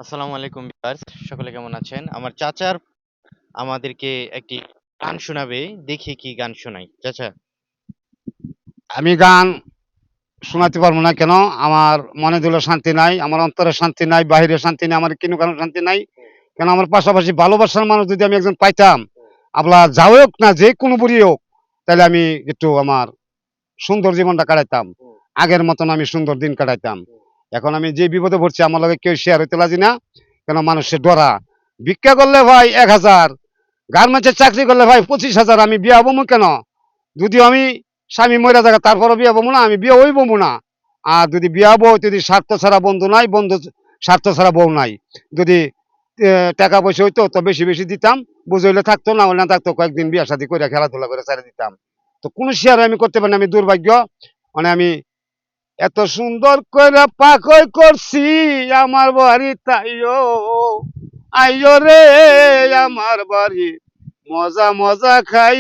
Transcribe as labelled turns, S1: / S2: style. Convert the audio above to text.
S1: আসসালামু আলাইকুম ভিউয়ার্স, সকলে কেমন আছেন? আমার চাচার আমাদেরকে একটি গান শোনাবে। দেখি কি গান শোনায়। চাচা,
S2: আমি গান শোনাতে পারবো না কেন? আমার মনে দিল শান্তি নাই, আমার অন্তরে শান্তি নাই, বাহিরে শান্তি নাই, আমার কোনো কারণ শান্তি নাই। কেন আমার পাশাপাশি ভালোবাসার মানুষ যদি আমি একজন পাইতাম, আপনার যাও হোক না যে কোনো বুড়ি হোক, তাহলে আমি একটু আমার সুন্দর জীবনটা কাটাইতাম, আগের মতন আমি সুন্দর দিন কাটাইতাম। এখন আমি যে বিপদে পড়ছি আমার লগে কেউ শেয়ার হইতে লাজি না, কেন মানুষের ডরা। ভিক্ষা করলে ভাই 1,000, গার্মেন্টসের চাকরি করলে ভাই 25,000, আমি বিয়া হবো কেন? যদিও আমি স্বামী মরে যাবে তারপরও বিয়া হবো না, আমি বিয়ে হইব না। আর যদি বিয়া হবো, যদি স্বার্থ ছাড়া বন্ধু নাই, বন্ধু স্বার্থ ছাড়া বউ নাই। যদি টাকা পয়সা হইতো তো বেশি বেশি দিতাম, বুঝাইলে থাকতো, না হলে না থাকতো, কয়েকদিন বিয়া শাদী করে খেলাধুলা করে ছেড়ে দিতাম। তো কোনো শেয়ার আমি করতে পারি না, আমি দুর্ভাগ্য। মানে আমি এত সুন্দর করে পাকই করছি আমার বাড়ি, তাইও আইও রে আমার বাড়ি, মজা মজা খাই।